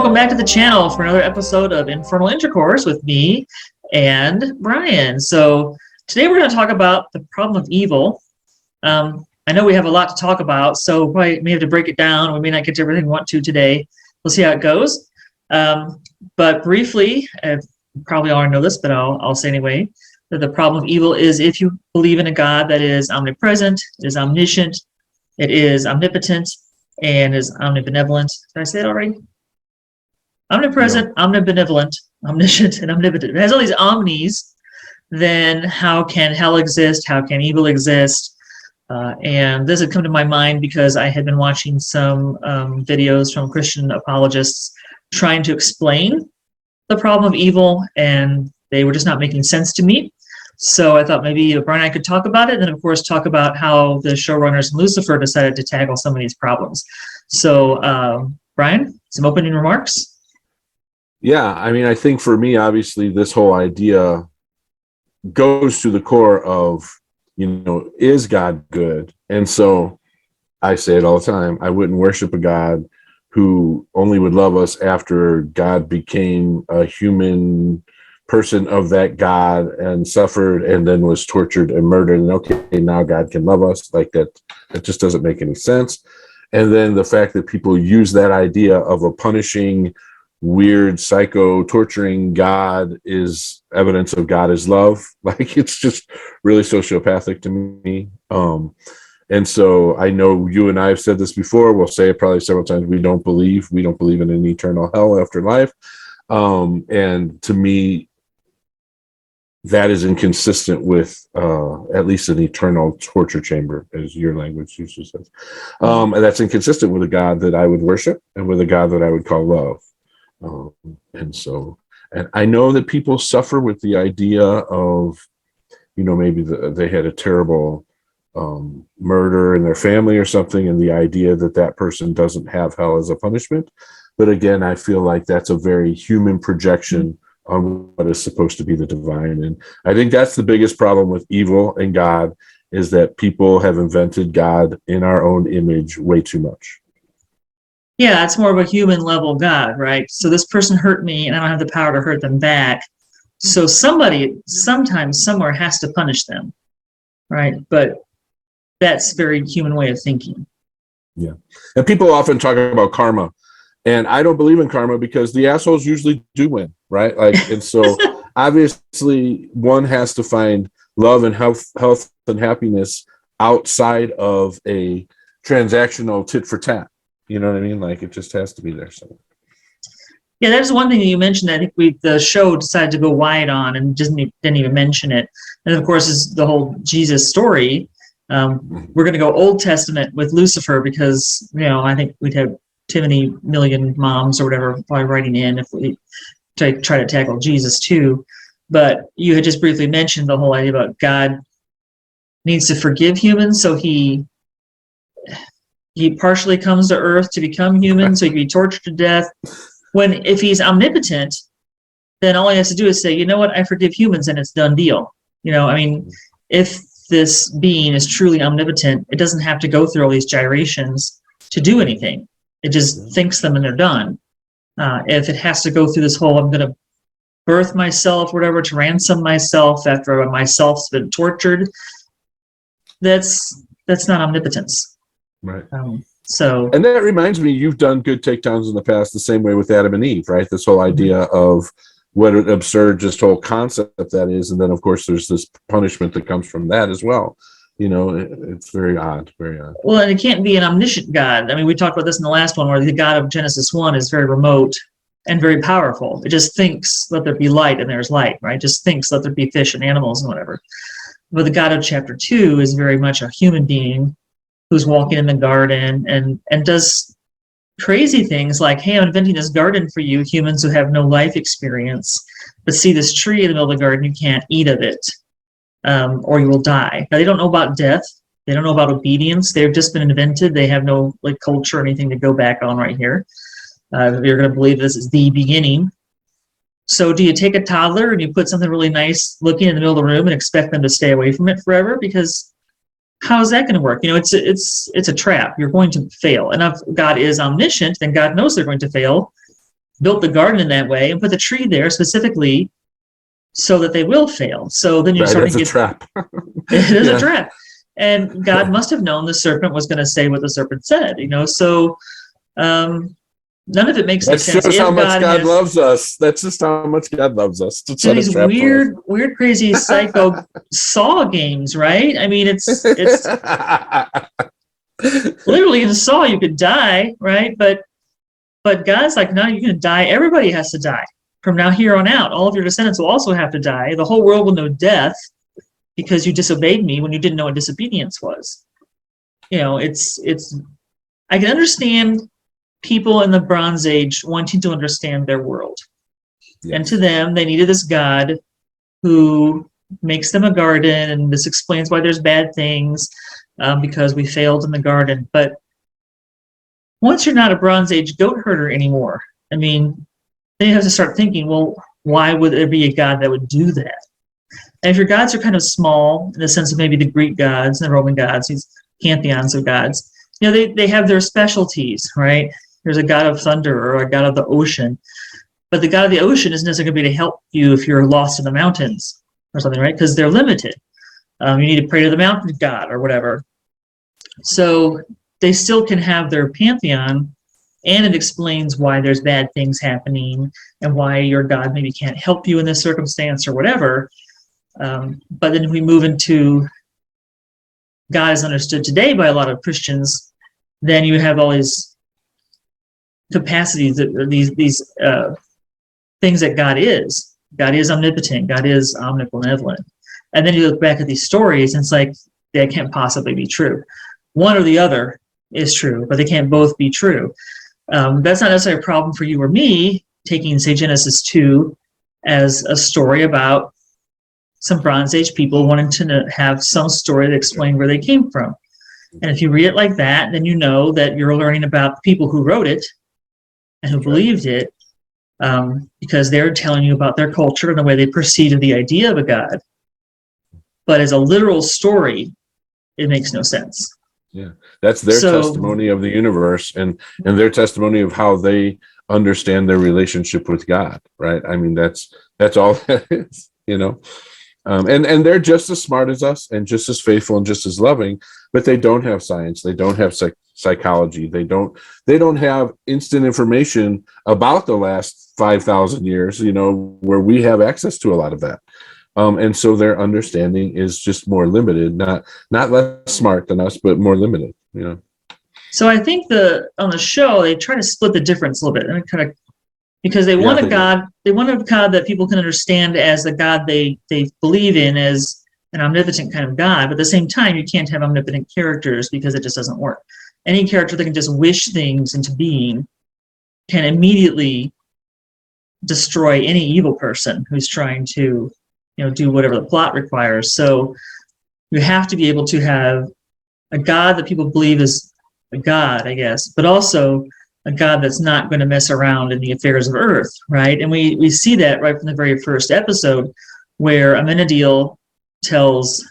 welcome back to the channel for another episode of Infernal Intercourse with me and Brian. So today we're going to talk about the problem of evil. I know we have a lot to talk about, so we may have to break it down. We may not get to everything we want to today. We'll see how it goes. But briefly, you probably already know this, but I'll say anyway, that the problem of evil is if you believe in a God that is omnipresent, is omniscient, it is omnipotent, and is omnibenevolent. Did I say it already? Omnipresent, omnibenevolent, omniscient, and omnipotent. If it has all these omnis, then how can hell exist? How can evil exist? And this had come to my mind because I had been watching some videos from Christian apologists trying to explain the problem of evil, and they were just not making sense to me. So I thought maybe Brian and I could talk about it, and then of course talk about how the showrunners and Lucifer decided to tackle some of these problems. So Brian, some opening remarks? Yeah, I mean, I think for me, obviously, this whole idea goes to the core of, is God good? And so I say it all the time. I wouldn't worship a God who only would love us after God became a human person of that God and suffered and then was tortured and murdered. And okay, now God can love us like that. That just doesn't make any sense. And then the fact that people use that idea of a punishing, weird, psycho, torturing God is evidence of God is love. Like, it's just really sociopathic to me. And so I know you and I have said this before. We'll say it probably several times. We don't believe in an eternal hell after life. And to me, that is inconsistent with at least an eternal torture chamber, as your language usually says. And that's inconsistent with a God that I would worship and with a God that I would call love. And I know that people suffer with the idea of, maybe they had a terrible murder in their family or something, and the idea that that person doesn't have hell as a punishment. But again, I feel like that's a very human projection on what is supposed to be the divine. And I think that's the biggest problem with evil and God, is that people have invented God in our own image way too much. Yeah, it's more of a human level God, right? So this person hurt me and I don't have the power to hurt them back. So somebody, sometimes, somewhere has to punish them, right? But that's a very human way of thinking. Yeah. And people often talk about karma. And I don't believe in karma because the assholes usually do win, right? And so obviously one has to find love and health and happiness outside of a transactional tit for tat. You know what I mean? Like, it just has to be there. So, yeah, that's one thing that you mentioned. I think the show decided to go wide on and didn't even mention it. And of course, is the whole Jesus story. We're going to go Old Testament with Lucifer because I think we'd have too many million moms or whatever probably writing in if we try to tackle Jesus too. But you had just briefly mentioned the whole idea about God needs to forgive humans, so he partially comes to earth to become human, so he can be tortured to death. If he's omnipotent, then all he has to do is say, you know what, I forgive humans, and it's done deal. If this being is truly omnipotent, it doesn't have to go through all these gyrations to do anything. It just thinks them and they're done. If it has to go through this whole, I'm going to birth myself, whatever, to ransom myself after myself's been tortured, that's not omnipotence. Right. And that reminds me, you've done good takedowns in the past the same way with Adam and Eve, right? This whole idea of what an absurd just whole concept that is. And then, of course, there's this punishment that comes from that as well. It's very odd, very odd. Well, and it can't be an omniscient God. I mean, we talked about this in the last one, where the God of Genesis 1 is very remote and very powerful. It just thinks, let there be light, and there's light, right? It just thinks, let there be fish and animals and whatever. But the God of chapter 2 is very much a human being who's walking in the garden and does crazy things like, hey, I'm inventing this garden for you, humans who have no life experience, but see this tree in the middle of the garden, you can't eat of it, or you will die. Now, they don't know about death. They don't know about obedience. They've just been invented. They have no culture or anything to go back on right here. You're going to believe this is the beginning. So do you take a toddler and you put something really nice looking in the middle of the room and expect them to stay away from it forever? Because how is that going to work? It's a trap. You're going to fail. And if God is omniscient, then God knows they're going to fail. built the garden in that way and put the tree there specifically so that they will fail. So then you start to get trap. it is a trap. And God must have known the serpent was going to say what the serpent said, so none of it makes any sense. That shows how much God loves us. That's just how much God loves us. These weird, crazy, psycho Saw games, right? I mean, it's literally in Saw you could die, right? But God's like, no, you're going to die. Everybody has to die from now here on out. All of your descendants will also have to die. The whole world will know death because you disobeyed me when you didn't know what disobedience was. It's. I can understand people in the Bronze Age wanting to understand their world. Yes. And to them, they needed this God who makes them a garden, and this explains why there's bad things, because we failed in the garden. But once you're not a Bronze Age goat herder anymore, I mean, then you have to start thinking, well, why would there be a God that would do that? And if your gods are kind of small, in the sense of maybe the Greek gods and the Roman gods, these pantheons of gods, they have their specialties, right? There's a god of thunder or a god of the ocean. But the god of the ocean isn't necessarily going to be to help you if you're lost in the mountains or something, right? Because they're limited. You need to pray to the mountain god or whatever. So they still can have their pantheon, and it explains why there's bad things happening and why your God maybe can't help you in this circumstance or whatever. But then if we move into God is understood today by a lot of Christians, then you have all these capacities, these things that God is. God is omnipotent. God is omnibenevolent. And then you look back at these stories, and it's like, they can't possibly be true. One or the other is true, but they can't both be true. That's not necessarily a problem for you or me, taking, say, Genesis 2 as a story about some Bronze Age people wanting to have some story that explained where they came from. And if you read it like that, then you know that you're learning about the people who wrote it and who believed it, because they're telling you about their culture and the way they perceived the idea of a God. But as a literal story, it makes no sense. Yeah, that's their testimony of the universe and their testimony of how they understand their relationship with God, right? I mean, that's all that is, and they're just as smart as us and just as faithful and just as loving, but they don't have science. They don't have psychology. They don't have instant information about the last 5,000 years, where we have access to a lot of that. And so their understanding is just more limited, not less smart than us, but more limited, So I think on the show, they try to split the difference a little bit, and kind of, because they want a God that people can understand as the God they believe in as an omnipotent kind of God. But at the same time, you can't have omnipotent characters because it just doesn't work. Any character that can just wish things into being can immediately destroy any evil person who's trying to do whatever the plot requires. So you have to be able to have a God that people believe is a God, I guess, but also a God that's not going to mess around in the affairs of earth, right? And we see that right from the very first episode, where Amenadiel tells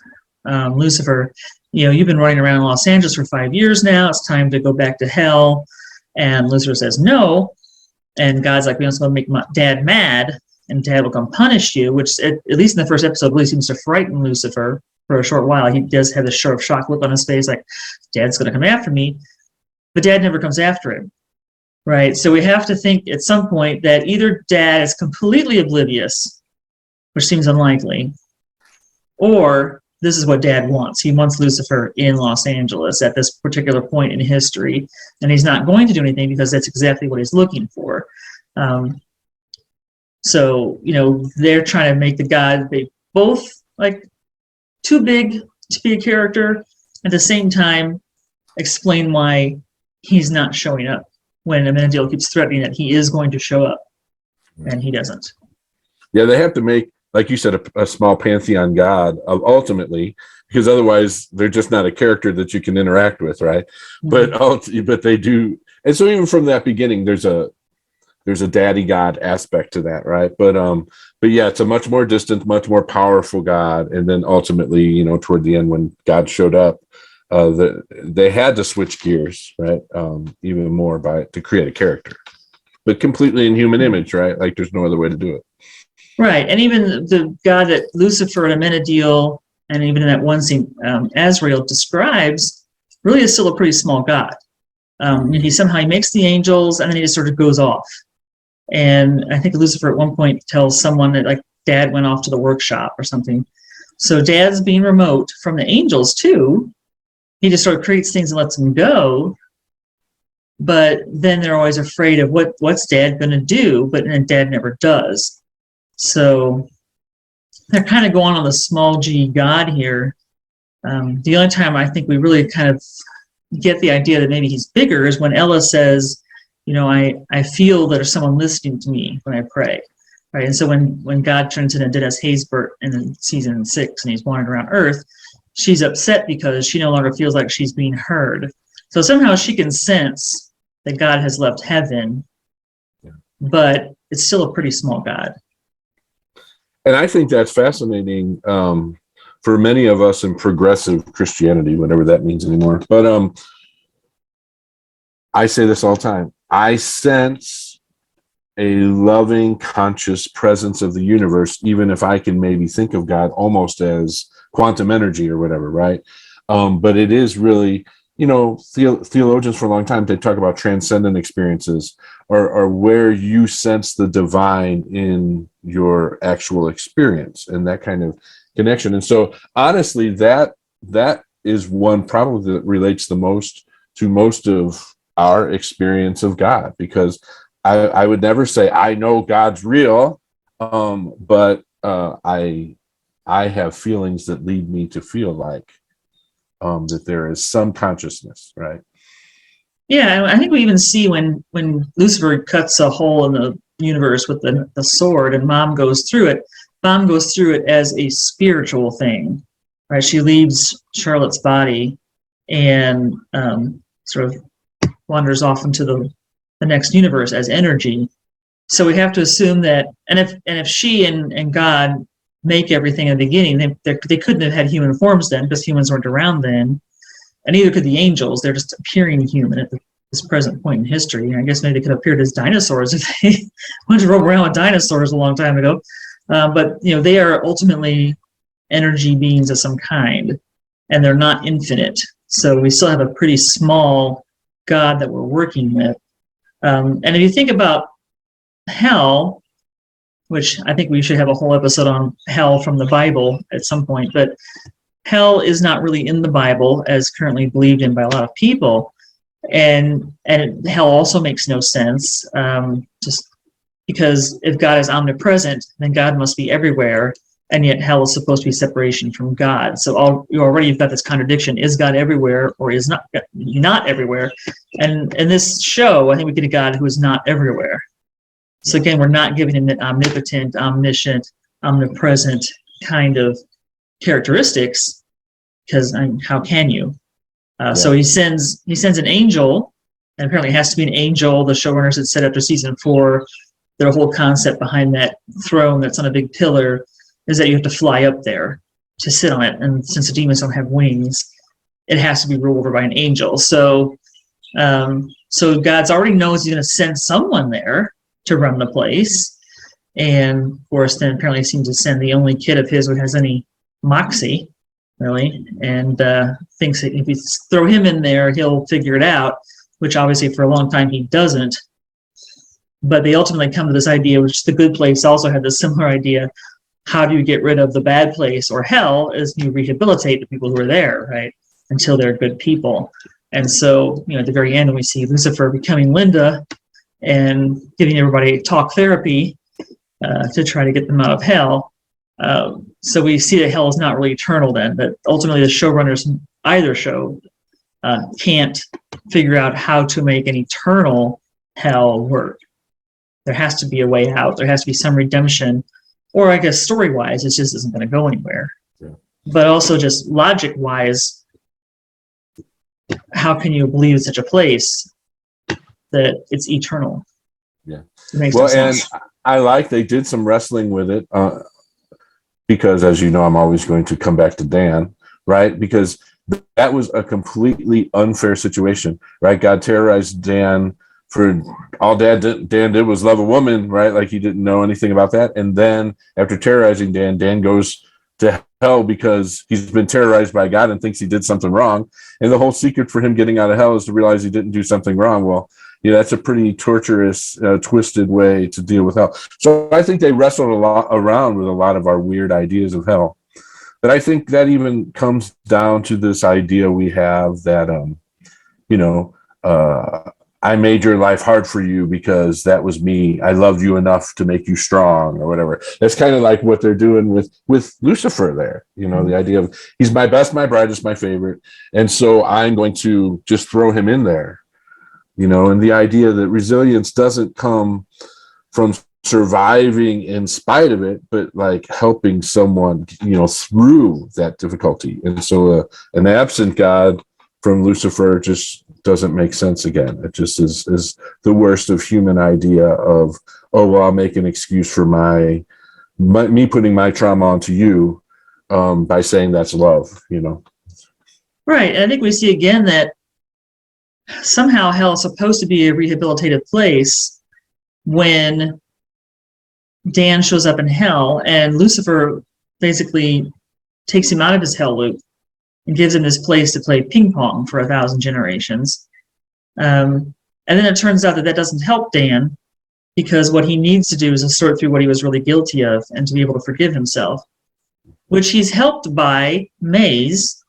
Lucifer, you've been running around Los Angeles for 5 years now. It's time to go back to hell. And Lucifer says no. And God's like, we don't want to make my dad mad, and Dad will come punish you, which at least in the first episode really seems to frighten Lucifer for a short while. He does have this sort of shock look on his face, like, Dad's going to come after me. But Dad never comes after him, right? So we have to think at some point that either Dad is completely oblivious, which seems unlikely, or this is what Dad wants. He wants Lucifer in Los Angeles at this particular point in history, and he's not going to do anything because that's exactly what he's looking for. So, they're trying to make the God, they both like too big to be a character, at the same time explain why he's not showing up when Amenadiel keeps threatening that he is going to show up, and he doesn't. Yeah, they have to make, like you said, a small pantheon God ultimately, because otherwise they're just not a character that you can interact with, right? Mm-hmm. But they do, and so even from that beginning, there's a daddy God aspect to that, right? But yeah, it's a much more distant, much more powerful God. And then ultimately, toward the end, when God showed up, they had to switch gears, right? Even more to create a character. but completely in human image, right? Like there's no other way to do it. Right. And even the God that Lucifer and Amenadiel, and even in that one scene, Azrael describes, really is still a pretty small God. He makes the angels, and then he just sort of goes off. And I think Lucifer at one point tells someone that like Dad went off to the workshop or something. So Dad's being remote from the angels too. He just sort of creates things and lets them go. But then they're always afraid of what's Dad going to do, but then Dad never does. So they're kind of going on the small g God here. The only time I think we really kind of get the idea that maybe he's bigger is when Ella says, I feel that there's someone listening to me when I pray. Right. And so when God turns into Dennis Haysbert in season 6 and he's wandering around Earth, she's upset because she no longer feels like she's being heard. So somehow she can sense that God has left heaven, but it's still a pretty small God. And I think that's fascinating for many of us in progressive Christianity, whatever that means anymore. But I say this all the time. I sense a loving, conscious presence of the universe, even if I can maybe think of God almost as quantum energy or whatever, right? But it is really, theologians for a long time, they talk about transcendent experiences or where you sense the divine in your actual experience and that kind of connection. And so honestly, that is one probably that relates the most to most of our experience of God, because I would never say I know God's real, but I have feelings that lead me to feel like that there is some consciousness, right? Yeah, I think we even see when Lucifer cuts a hole in the universe with the sword and Mom goes through it as a spiritual thing, right? She leaves Charlotte's body and sort of wanders off into the next universe as energy. So we have to assume that, and if she and God make everything in the beginning, they couldn't have had human forms then because humans weren't around then, and neither could the angels. They're just appearing human at this present point in history. And I guess maybe they could have appeared as dinosaurs if they went to roam around with dinosaurs a long time ago. But they are ultimately energy beings of some kind, and they're not infinite. So we still have a pretty small God that we're working with. And if you think about hell, which I think we should have a whole episode on hell from the Bible at some point, but hell is not really in the Bible as currently believed in by a lot of people. And hell also makes no sense, just because if God is omnipresent, then God must be everywhere, and yet hell is supposed to be separation from God. So you've got this contradiction: is God everywhere, or is not everywhere? And in this show, I think we get a God who is not everywhere. So again, we're not giving him that omnipotent, omniscient, omnipresent kind of characteristics, because how can you? So he sends an angel, and apparently it has to be an angel. The showrunners had said after season 4, their whole concept behind that throne that's on a big pillar is that you have to fly up there to sit on it. And since the demons don't have wings, it has to be ruled over by an angel. So God's already knows he's going to send someone there to run the place. And of course, then apparently he seems to send the only kid of his who has any moxie, really, and thinks that if you throw him in there, he'll figure it out, which obviously for a long time he doesn't. But they ultimately come to this idea, which the good place also had this similar idea: how do you get rid of the bad place or hell? Is you rehabilitate the people who are there, right, until they're good people. And so, at the very end, we see Lucifer becoming Linda and giving everybody talk therapy to try to get them out of hell. So we see that hell is not really eternal then, but ultimately the showrunners, either show, can't figure out how to make an eternal hell work. There has to be a way out. There has to be some redemption, or I guess story-wise, it just isn't going to go anywhere. Yeah. But also just logic-wise, how can you believe in such a place that it's eternal? Yeah. It makes no sense. And I like they did some wrestling with it because, as you know, I'm always going to come back to Dan, right? Because that was a completely unfair situation, right? God terrorized Dan for all Dan did was love a woman, right? Like he didn't know anything about that. And then after terrorizing Dan goes to hell because he's been terrorized by God and thinks he did something wrong. And the whole secret for him getting out of hell is to realize he didn't do something wrong. Well, that's a pretty torturous, twisted way to deal with hell. So I think they wrestled a lot around with a lot of our weird ideas of hell. But I think that even comes down to this idea we have that, I made your life hard for you because that was me. I loved you enough to make you strong or whatever. That's kind of like what they're doing with Lucifer there. The idea of he's my best, my brightest, my favorite. And so I'm going to just throw him in there, and the idea that resilience doesn't come from surviving in spite of it, but like helping someone, through that difficulty. And so an absent God from Lucifer just doesn't make sense again. It just is the worst of human idea of, I'll make an excuse for me putting my trauma onto you by saying that's love, Right. And I think we see again that somehow hell is supposed to be a rehabilitative place when Dan shows up in hell and Lucifer basically takes him out of his hell loop and gives him this place to play ping pong for 1,000 generations. And then it turns out that doesn't help Dan because what he needs to do is to sort through what he was really guilty of and to be able to forgive himself, which he's helped by Maze,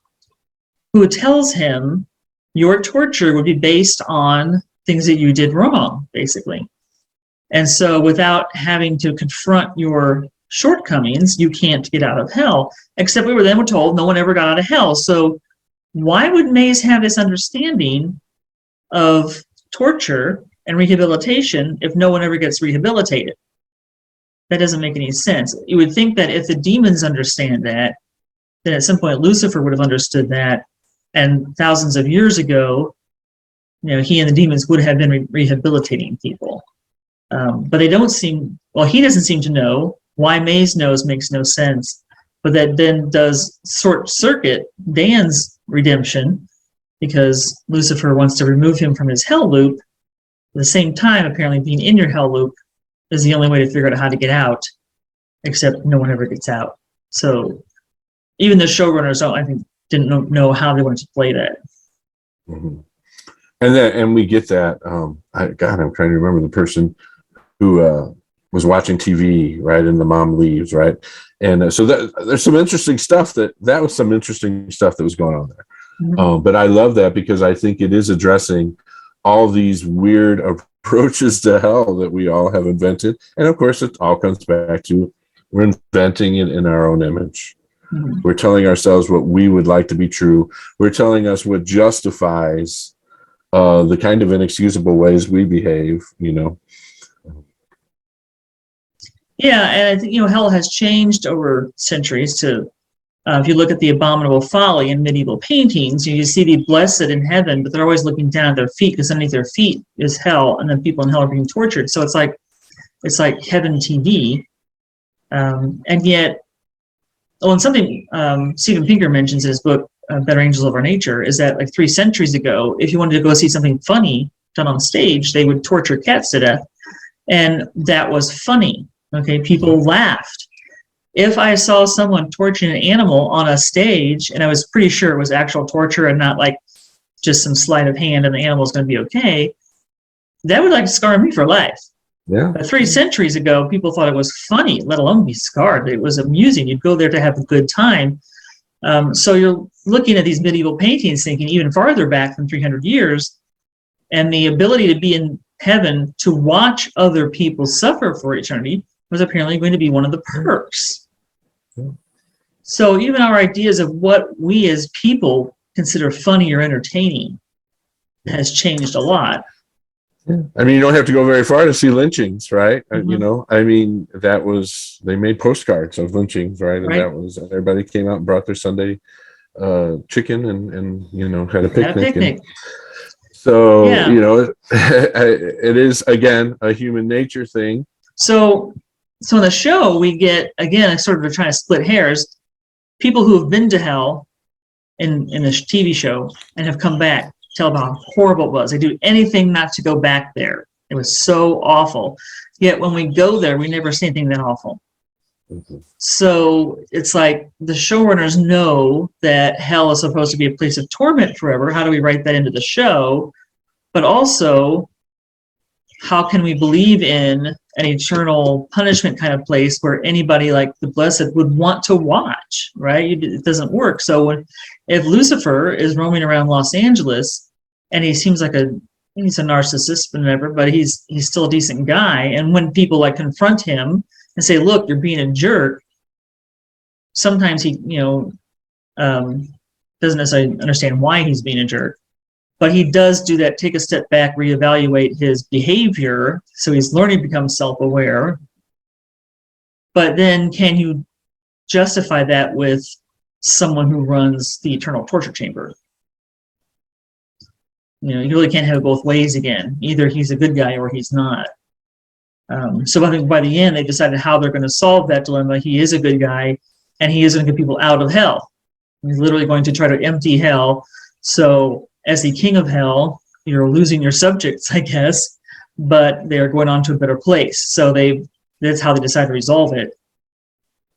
who tells him your torture would be based on things that you did wrong, basically. And so without having to confront your shortcomings, you can't get out of hell, except we were told no one ever got out of hell. So why would Maze have this understanding of torture and rehabilitation if no one ever gets rehabilitated? That doesn't make any sense. You would think that if the demons understand that, then at some point Lucifer would have understood that, and thousands of years ago, he and the demons would have been rehabilitating people. But they don't seem, he doesn't seem to know. Why Maze knows makes no sense, but that then does short circuit Dan's redemption because Lucifer wants to remove him from his hell loop. At the same time, apparently being in your hell loop is the only way to figure out how to get out, except no one ever gets out. So even the showrunners, I think, didn't know how they wanted to play that. Mm-hmm. And we get that. I'm trying to remember the person who was watching TV, right, and the mom leaves, right, and so there's some interesting stuff that was some interesting stuff that was going on there. Mm-hmm. But I love that because I think it is addressing all these weird approaches to hell that we all have invented, and of course, it all comes back to we're inventing it in our own image. Mm-hmm. We're telling ourselves what we would like to be true. We're telling us what justifies the kind of inexcusable ways we behave, Yeah, and I think hell has changed over centuries. To if you look at the abominable folly in medieval paintings, you see the blessed in heaven, but they're always looking down at their feet because underneath their feet is hell, and then people in hell are being tortured. So it's like heaven TV, and yet, and something Steven Pinker mentions in his book Better Angels of Our Nature is that like 3 centuries ago, if you wanted to go see something funny done on stage, they would torture cats to death, and that was funny. Okay, people laughed. If I saw someone torturing an animal on a stage, and I was pretty sure it was actual torture and not like just some sleight of hand and the animal's going to be okay, that would like scar me for life. Yeah. But 3 centuries ago, people thought it was funny, let alone be scarred. It was amusing. You'd go there to have a good time. So you're looking at these medieval paintings thinking even farther back than 300 years, and the ability to be in heaven to watch other people suffer for eternity was apparently going to be one of the perks. Yeah. So even our ideas of what we as people consider funny or entertaining has changed a lot. Yeah. I mean, you don't have to go very far to see lynchings, right? Mm-hmm. They made postcards of lynchings, right? And that was, everybody came out and brought their Sunday chicken and had a picnic. So, it is, again, a human nature thing. So in the show, we get, again, sort of trying to split hairs, people who have been to hell in this TV show and have come back. tell them how horrible it was. They do anything not to go back there. It was so awful. Yet when we go there, we never see anything that awful. Mm-hmm. So it's like the showrunners know that hell is supposed to be a place of torment forever. How do we write that into the show? But also, how can we believe in an eternal punishment kind of place where anybody like the blessed would want to watch, right? It doesn't work. So if Lucifer is roaming around Los Angeles and he seems like he's a narcissist and whatever, but he's still a decent guy. And when people like confront him and say, look, you're being a jerk, sometimes he, doesn't necessarily understand why he's being a jerk. But he does do that, take a step back, reevaluate his behavior. So he's learning to become self-aware. But then can you justify that with someone who runs the eternal torture chamber? You really can't have it both ways again. Either he's a good guy or he's not. So I think by the end, they decided how they're going to solve that dilemma. He is a good guy, and he is going to get people out of hell. He's literally going to try to empty hell. So as the king of hell, you're losing your subjects, I guess, but they're going on to a better place. So that's how they decide to resolve it.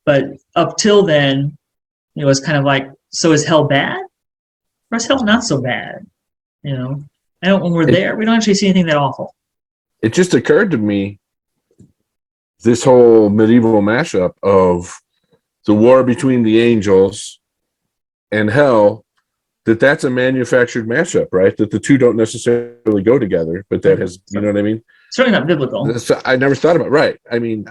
But up till then, it's kind of like, so is hell bad? Or is hell not so bad? When we're there, we don't actually see anything that awful. It just occurred to me, this whole medieval mashup of the war between the angels and hell, that's a manufactured mashup, right? That the two don't necessarily go together, but that has, you know what I mean? Certainly not biblical. I never thought about it. Right. I mean,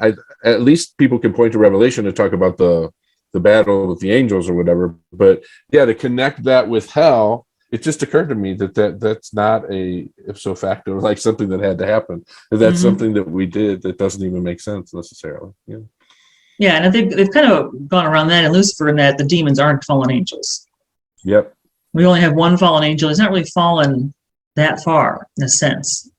at least people can point to Revelation to talk about the battle with the angels or whatever. But yeah, to connect that with hell, it just occurred to me that's not a ipso facto, like something that had to happen. That's something that we did that doesn't even make sense necessarily. Yeah. Yeah, and I think they've kind of gone around that in Lucifer in that the demons aren't fallen angels. Yep. We only have one fallen angel. He's not really fallen that far, in a sense.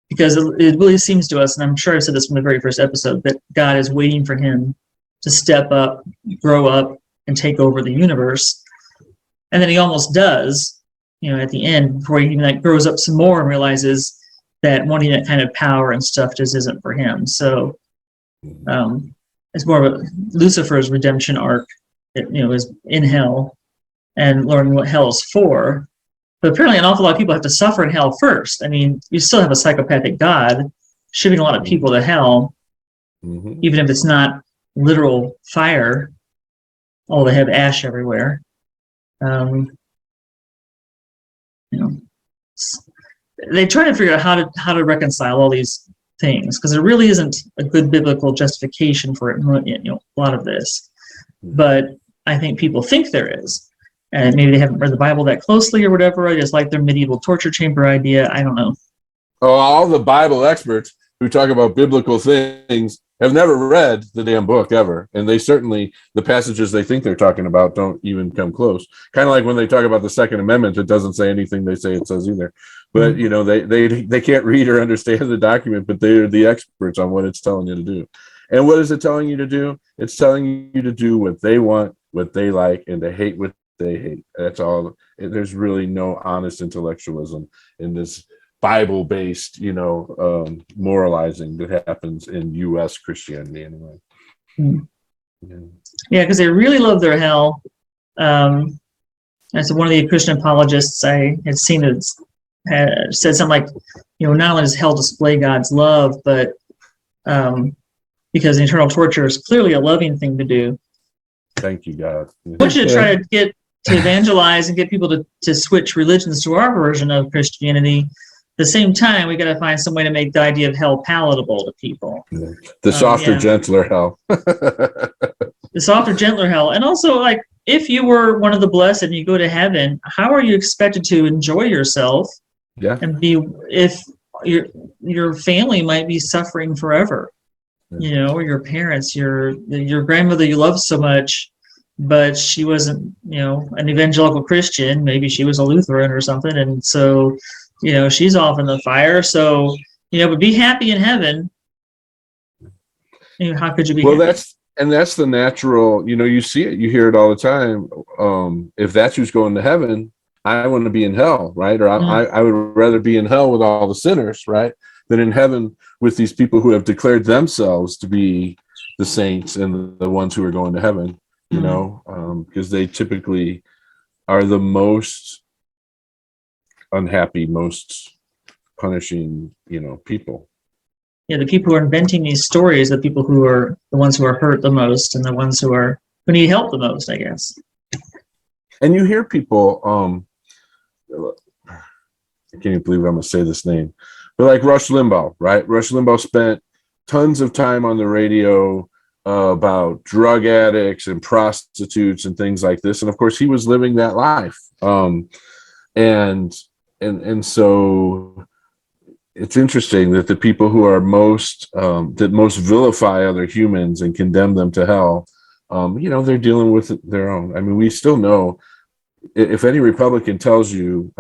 Because it really seems to us, and I'm sure I said this from the very first episode, that God is waiting for him to step up, grow up, and take over the universe. And then he almost does, at the end, before he even grows up some more and realizes that wanting that kind of power and stuff just isn't for him. So it's more of a Lucifer's redemption arc that, is in hell and learning what hell is for. But apparently an awful lot of people have to suffer in hell first. I mean, you still have a psychopathic God shipping a lot of people to hell, even if it's not literal fire, although they have ash everywhere. They try to figure out how to reconcile all these things, because there really isn't a good biblical justification for it, a lot of this. But I think people think there is. And maybe they haven't read the Bible that closely or whatever. I just like their medieval torture chamber idea. I don't know. Oh, all the Bible experts who talk about biblical things have never read the damn book ever. And the passages they think they're talking about don't even come close. Kind of like when they talk about the Second Amendment, it doesn't say anything they say it says either. But, they can't read or understand the document, but they're the experts on what it's telling you to do. And what is it telling you to do? It's telling you to do what they want, what they like, and to hate what they hate. That's all. There's really no honest intellectualism in this Bible-based, moralizing that happens in U.S. Christianity anyway. Yeah, because they really love their hell. And so one of the Christian apologists I had seen had said something like, not only does hell display God's love, but because eternal torture is clearly a loving thing to do. Thank you, God. I want you to try to get to evangelize and get people to switch religions to our version of Christianity. At the same time, we got to find some way to make the idea of hell palatable to people. The softer, gentler hell. The softer, gentler hell. And also, if you were one of the blessed and you go to heaven, how are you expected to enjoy yourself? Yeah. And if your family might be suffering forever, or your parents, your grandmother you love so much, but she wasn't, an evangelical Christian. Maybe she was a Lutheran or something, and so, she's off in the fire. So, but be happy in heaven. How could you be? Well, happy? that's the natural. You see it, you hear it all the time. If that's who's going to heaven, I want to be in hell, right? Or I would rather be in hell with all the sinners, right, than in heaven with these people who have declared themselves to be the saints and the ones who are going to heaven, you know, because they typically are the most unhappy, most punishing, you know, people. Yeah, the people who are inventing these stories, the people who are the ones who are hurt the most and the ones who need help the most, I guess. And you hear people, I can't even believe I'm going to say this name, but like Rush Limbaugh, right? Rush Limbaugh spent tons of time on the radio about drug addicts and prostitutes and things like this. And of course, he was living that life. And so it's interesting that the people who are most vilify other humans and condemn them to hell, you know, they're dealing with their own. I mean, we still know, if any Republican tells you,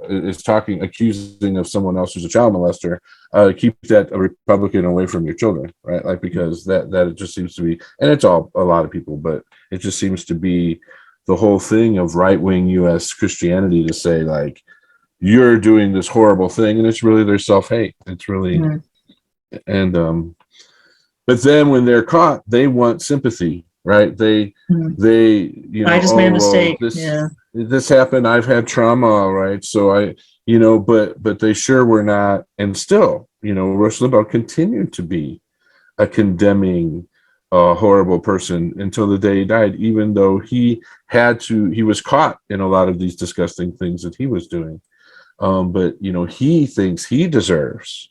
is accusing of someone else who's a child molester, keep that a Republican away from your children, right? Like, because that it just seems to be, and it's a lot of people, but it just seems to be the whole thing of right-wing U.S. Christianity to say, like, you're doing this horrible thing, and it's really their self-hate. It's really, and but then when they're caught, they want sympathy, right? They you know, I just made a mistake. This happened. I've had trauma, right? So you know, but they sure were not, and still, you know, Rush Limbaugh continued to be a condemning, horrible person until the day he died, even though he was caught in a lot of these disgusting things that he was doing. But you know, he thinks he deserves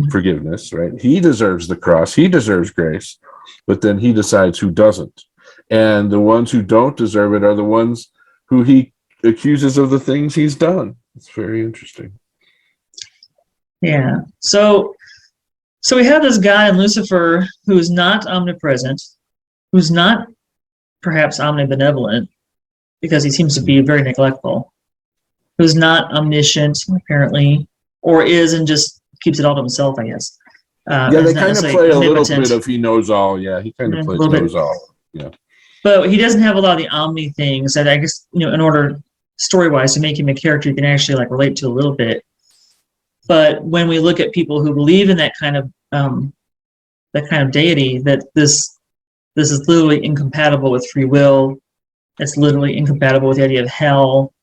forgiveness, right? He deserves the cross. He deserves grace, but then he decides who doesn't. And the ones who don't deserve it are the ones who he accuses of the things he's done. It's very interesting. Yeah. So we have this guy in Lucifer who is not omnipresent, who's not perhaps omnibenevolent, because he seems to be very neglectful, who's not omniscient, apparently, or is and just keeps it all to himself, I guess. Yeah, they kind of play a little bit of he knows all. Yeah, he kind of knows all. Yeah. But he doesn't have a lot of the omni things that I guess, you know, in order story-wise to make him a character you can actually like relate to a little bit. But when we look at people who believe in that kind of deity, that this is literally incompatible with free will, it's literally incompatible with the idea of hell,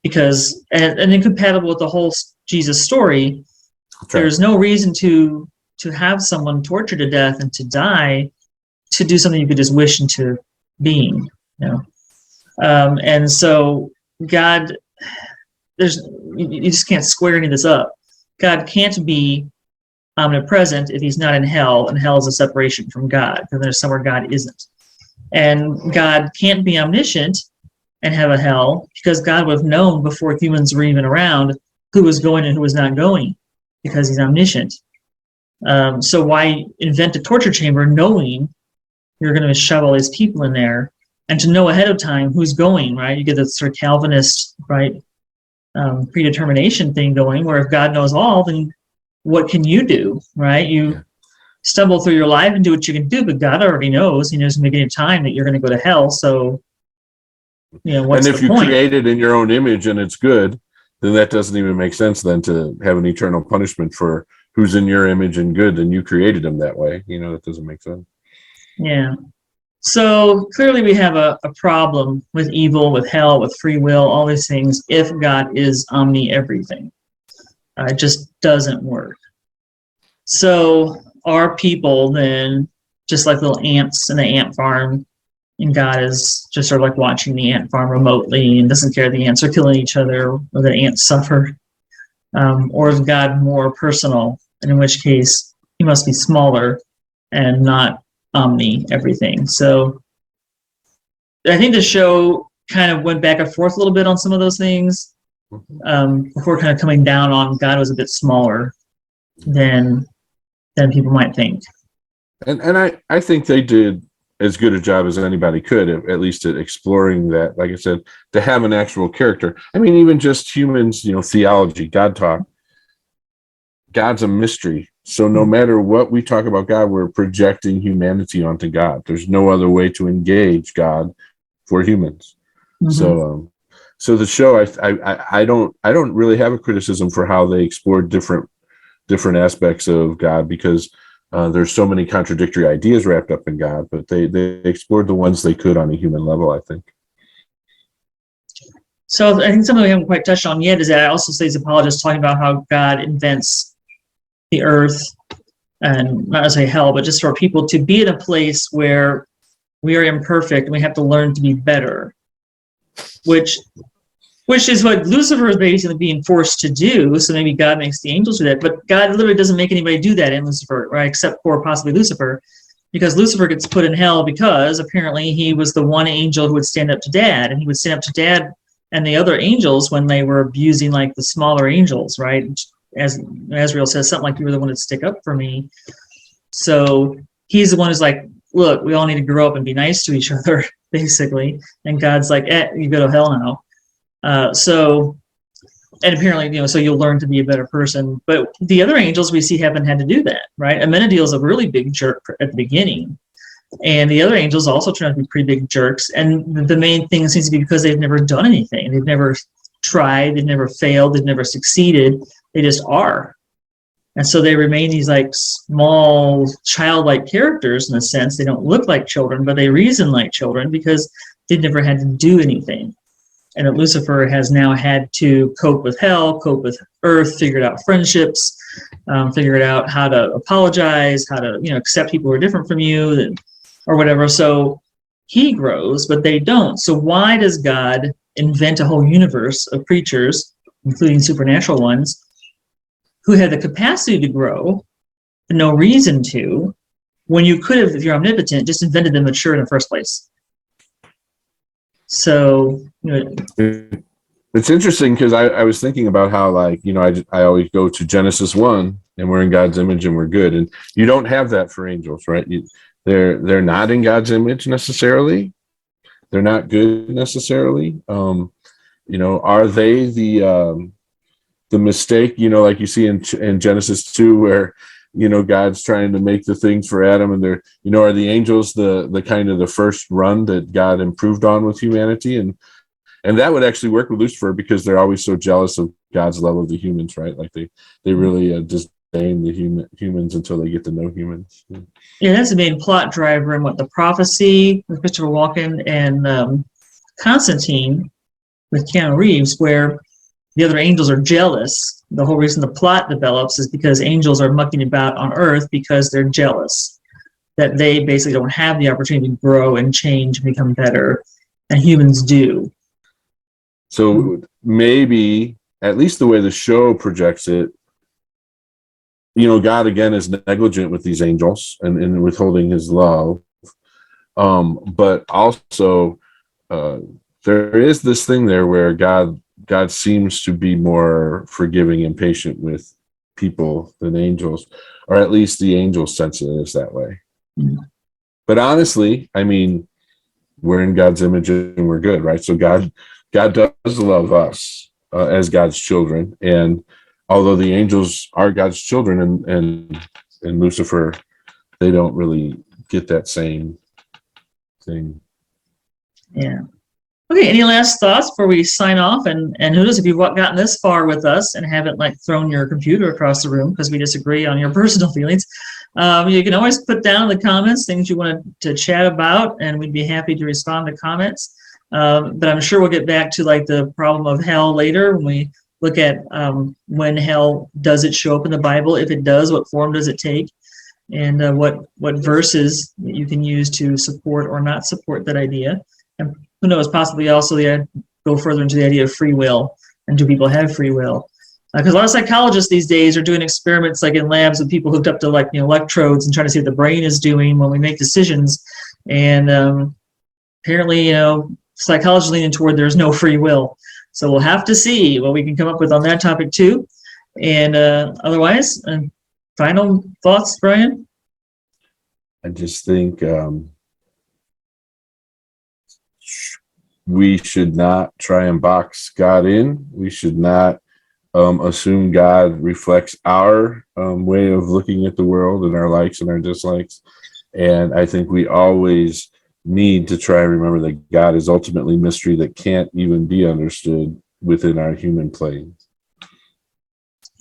because and incompatible with the whole Jesus story. Okay. There's no reason to have someone tortured to death and to die to do something you could just wish into being, you know. And so God, you just can't square any of this up. God can't be omnipresent if he's not in hell, and hell is a separation from God, because there's somewhere God isn't. And God can't be omniscient and have a hell, because God would have known before humans were even around who was going and who was not going, because he's omniscient. So why invent a torture chamber knowing you're going to shove all these people in there, and to know ahead of time who's going, right? You get this sort of Calvinist, right, predetermination thing going, where if God knows all, then what can you do, right? You stumble through your life and do what you can do, but God already knows. He knows in the beginning of time that you're going to go to hell, so, you know, what's the point? And if you create it in your own image and it's good, then that doesn't even make sense then to have an eternal punishment for who's in your image and good, and you created them that way. You know, that doesn't make sense. Yeah. So clearly we have a problem with evil, with hell, with free will, all these things, if God is omni-everything. It just doesn't work. So are people then just like little ants in the ant farm, and God is just sort of like watching the ant farm remotely and doesn't care the ants are killing each other or the ants suffer? Or is God more personal, and in which case he must be smaller and not omni everything? So I think the show kind of went back and forth a little bit on some of those things, before kind of coming down on God was a bit smaller than people might think. And I think they did as good a job as anybody could, at least at exploring that. Like I said, to have an actual character. I mean, even just humans, you know, theology, God talk. God's a mystery. So no matter what we talk about God, we're projecting humanity onto God. There's no other way to engage God for humans. Mm-hmm. So So the show, I don't really have a criticism for how they explored different aspects of God, because there's so many contradictory ideas wrapped up in God, but they explored the ones they could on a human level, I think. So I think something we haven't quite touched on yet is that I also see these apologists talking about how God invents the earth, and not necessarily hell, but just for people to be in a place where we are imperfect and we have to learn to be better, which is what Lucifer is basically being forced to do. So maybe God makes the angels do that, but God literally doesn't make anybody do that in Lucifer, right? Except for possibly Lucifer, because Lucifer gets put in hell because apparently he was the one angel who would stand up to Dad, and he would stand up to Dad and the other angels when they were abusing like the smaller angels, right? As Azrael says, something like, you were the one to stick up for me. So he's the one who's like, look, we all need to grow up and be nice to each other, basically. And God's like, you go to hell now. And apparently, so you'll learn to be a better person. But the other angels we see haven't had to do that, right? Amenadiel's a really big jerk at the beginning. And the other angels also turn out to be pretty big jerks. And the main thing seems to be because they've never done anything. They've never tried, they've never failed, they've never succeeded. They just are. And so they remain these like small childlike characters in a sense. They don't look like children, but they reason like children because they've never had to do anything. And Lucifer has now had to cope with hell, cope with earth, figured out friendships, figured out how to apologize, how to accept people who are different from you, or whatever. So he grows, but they don't. So why does God invent a whole universe of creatures, including supernatural ones, who have the capacity to grow, but no reason to, when you could have, if you're omnipotent, just invented them mature in the first place? So it's interesting because I was thinking about how, like, I always go to Genesis 1 and we're in God's image and we're good, and you don't have that for angels, right? They're not in God's image necessarily. They're not good necessarily. Are they the mistake? Like you see in Genesis 2, where God's trying to make the things for Adam, and they're are the angels the kind of the first run that God improved on with humanity, and that would actually work with Lucifer because they're always so jealous of God's love of the humans, right? Like they really disdain the humans until they get to know humans. Yeah, that's the main plot driver in what the prophecy with Christopher Walken and Constantine with Keanu Reeves, where the other angels are jealous. The whole reason the plot develops is because angels are mucking about on Earth because they're jealous that they basically don't have the opportunity to grow and change and become better, and humans do. So maybe, at least the way the show projects it, God again is negligent with these angels and withholding his love. But also there is this thing there where God seems to be more forgiving and patient with people than angels, or at least the angels sense it is that way. Mm-hmm. But honestly, we're in God's image and we're good, right? So God does love us as God's children, and although the angels are God's children and Lucifer, they don't really get that same thing. Yeah. Okay, any last thoughts before we sign off? And who knows, if you've gotten this far with us and haven't thrown your computer across the room because we disagree on your personal feelings, you can always put down in the comments things you want to chat about, and we'd be happy to respond to comments. But I'm sure we'll get back to the problem of hell later when we look at when hell, does it show up in the Bible? If it does, what form does it take? And what verses you can use to support or not support that idea. And who knows, possibly also go further into the idea of free will, and do people have free will? Because a lot of psychologists these days are doing experiments in labs with people hooked up to electrodes and trying to see what the brain is doing when we make decisions. And apparently, psychologists leaning toward there's no free will. So we'll have to see what we can come up with on that topic too. And otherwise, final thoughts, Brian? I just think we should not try and box God in. We should not assume God reflects our way of looking at the world and our likes and our dislikes. And I think we always need to try and remember that God is ultimately mystery that can't even be understood within our human plane.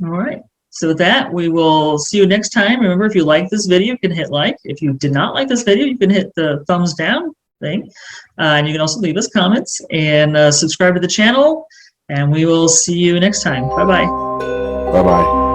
All right. So with that, we will see you next time. Remember, if you like this video, you can hit like. If you did not like this video, you can hit the thumbs down thing. And you can also leave us comments and subscribe to the channel. And we will see you next time. Bye-bye. Bye-bye.